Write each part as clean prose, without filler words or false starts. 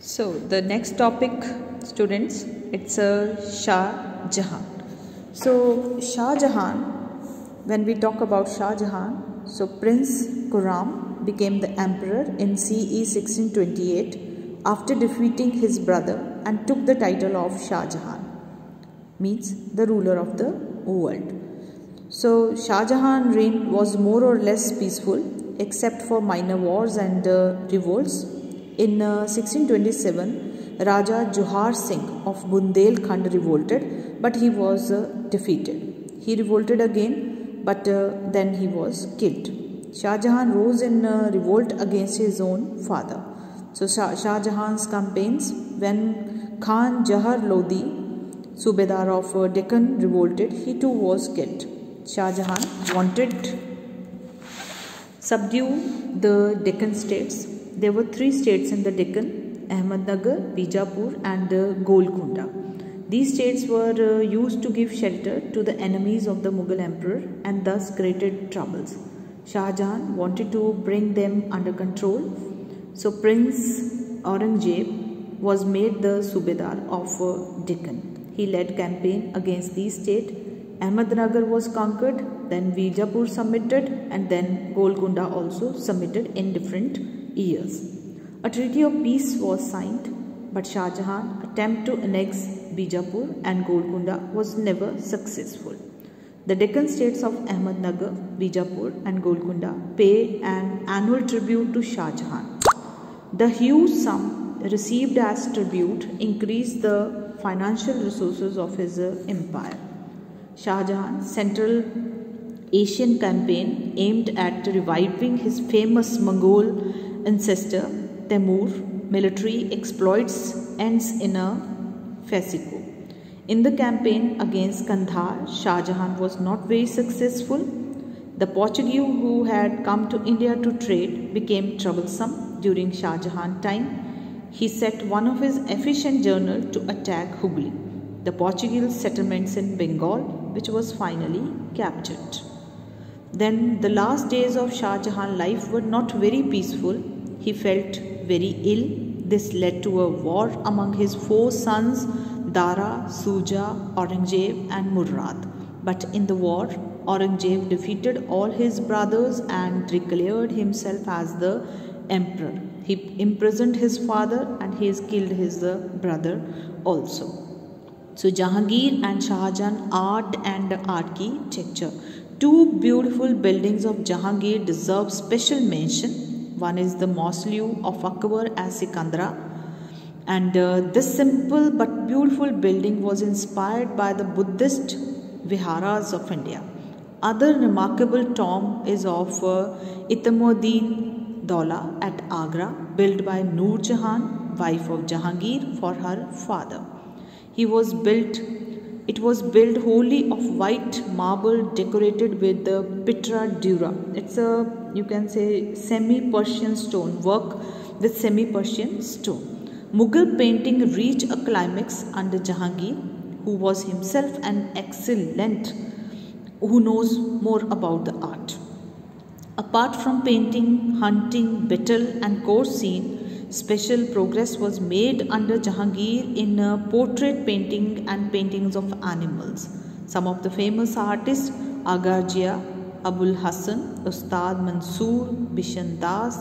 So the next topic, students, it's Shah Jahan. So Shah Jahan, when we talk about Shah Jahan, so Prince Khurram became the emperor in CE 1628 after defeating his brother and took the title of Shah Jahan, means the ruler of the world. So Shah Jahan's reign was more or less peaceful except for minor wars and revolts. In 1627, Raja Johar Singh of Bundelkhand revolted, but he was defeated. He revolted again, but then he was killed. Shah Jahan rose in revolt against his own father. So Shah Jahan's campaigns, when Khan Jahar Lodi, Subedar of Deccan, revolted, he too was killed. Shah Jahan wanted to subdue the Deccan states. There were 3 states in the Deccan: Ahmednagar, Bijapur and Golconda. These states were used to give shelter to the enemies of the Mughal emperor and thus created troubles. Shah Jahan wanted to bring them under control. So Prince Aurangzeb was made the Subedar of Deccan. He led campaign against these states. Ahmednagar was conquered, then Bijapur submitted, and then Golconda also submitted in different years. A treaty of peace was signed, but Shah Jahan's attempt to annex Bijapur and Golconda was never successful. The Deccan states of Ahmednagar, Bijapur and Golconda pay an annual tribute to Shah Jahan. The huge sum received as tribute increased the financial resources of his empire. Shah Jahan's Central Asian campaign aimed at reviving his famous Mongol ancestor Temur. Military exploits ends in a fiasco. In the campaign against Kandahar, Shah Jahan was not very successful. The Portuguese who had come to India to trade became troublesome during Shah Jahan's time. He set one of his efficient generals to attack Hooghly, the Portuguese settlements in Bengal, which was finally captured. Then the last days of Shah Jahan's life were not very peaceful. He felt very ill. This led to a war among his 4 sons, Dara, Suja, Aurangzeb and Murrad. But in the war, Aurangzeb defeated all his brothers and declared himself as the emperor. He imprisoned his father and he has killed his brother also. So Jahangir and Shah Jahan art and architecture. 2 beautiful buildings of Jahangir deserve special mention. One is the mausoleum of Akbar as Sikandra, and this simple but beautiful building was inspired by the Buddhist viharas of India. Other remarkable tomb is of Itamuddin Daula at Agra, built by Noor Jahan, wife of Jahangir, for her father. It was built wholly of white marble decorated with the Pitra Dura. It's a, you can say, semi-Persian stone work with semi-Persian stone. Mughal painting reached a climax under Jahangir, who was himself an excellent, who knows more about the art. Apart from painting, hunting, battle and court scene, special progress was made under Jahangir in portrait painting and paintings of animals. Some of the famous artists: Agarjia, Abul Hassan, Ustad Mansoor, Bishan Das,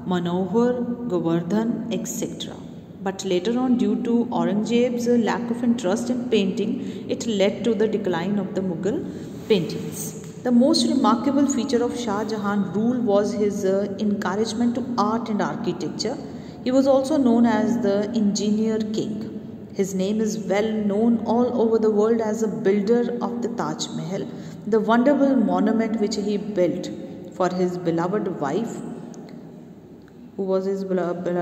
Manohar, Govardhan, etc. But later on, due to Aurangzeb's lack of interest in painting, it led to the decline of the Mughal paintings. The most remarkable feature of Shah Jahan's rule was his encouragement to art and architecture. He was also known as the Engineer King. His name is well known all over the world as a builder of the Taj Mahal, the wonderful monument which he built for his beloved wife. Who was his beloved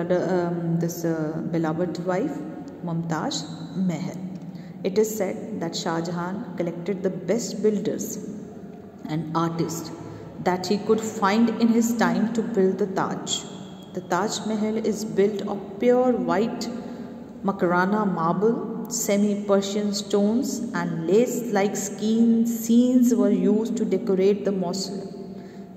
wife? Mumtaz Mahal. It is said that Shah Jahan collected the best builders and artists that he could find in his time to build the Taj. The Taj Mahal is built of pure white Makarana marble, semi-Persian stones and lace-like scenes were used to decorate the mausoleum.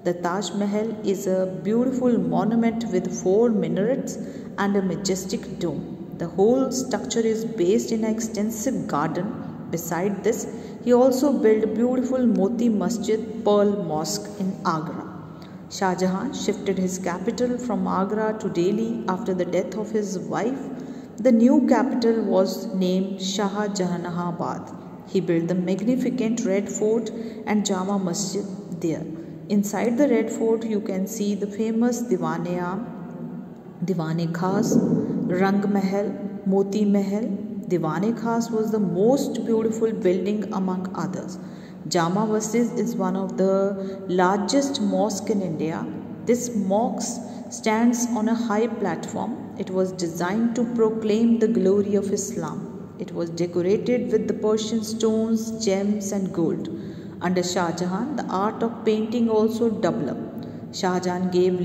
The Taj Mahal is a beautiful monument with 4 minarets and a majestic dome. The whole structure is based in an extensive garden. Beside this, he also built a beautiful Moti Masjid, Pearl Mosque in Agra. Shah Jahan shifted his capital from Agra to Delhi after the death of his wife. The new capital was named Shah Jahanabad. He built the magnificent Red Fort and Jama Masjid there. Inside the Red Fort, you can see the famous Diwan-e-Aam, Diwan-e-Khas, Rang Mahal, Moti Mahal. Diwan-e-Khas was the most beautiful building among others. Jama Masjid is one of the largest mosques in India. This mosque stands on a high platform. It was designed to proclaim the glory of Islam. It was decorated with the Persian stones, gems and gold. Under Shah Jahan, the art of painting also developed. Shah Jahan gave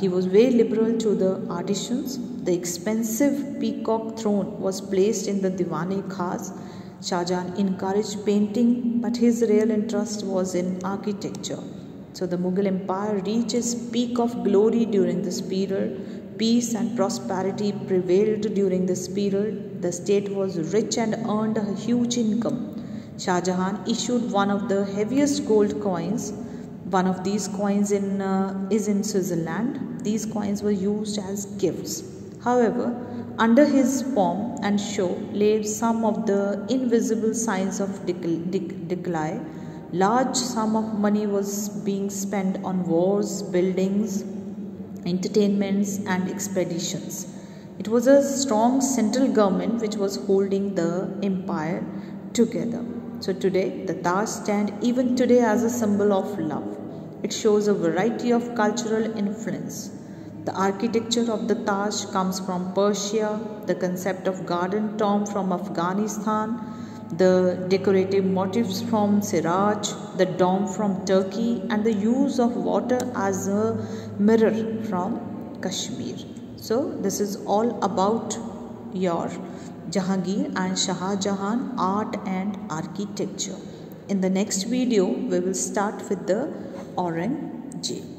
he was very liberal to the artisans. The expensive peacock throne was placed in the Diwan-e-Khas. Shah Jahan encouraged painting, but his real interest was in architecture. So the Mughal Empire reached its peak of glory during this period. Peace and prosperity prevailed during this period. The state was rich and earned a huge income. Shah Jahan issued one of the heaviest gold coins. One of these coins is in Switzerland. These coins were used as gifts. However, under his pomp and show lay some of the invisible signs of decline. Large sum of money was being spent on wars, buildings, entertainments and expeditions. It was a strong central government which was holding the empire together. So today, the Taj stands even today as a symbol of love. It shows a variety of cultural influence. The architecture of the Taj comes from Persia, the concept of garden tomb from Afghanistan, the decorative motifs from Siraj, the dome from Turkey, and the use of water as a mirror from Kashmir. So this is all about your Jahangir and Shah Jahan art and architecture. In the next video, we will start with the Aurangzeb.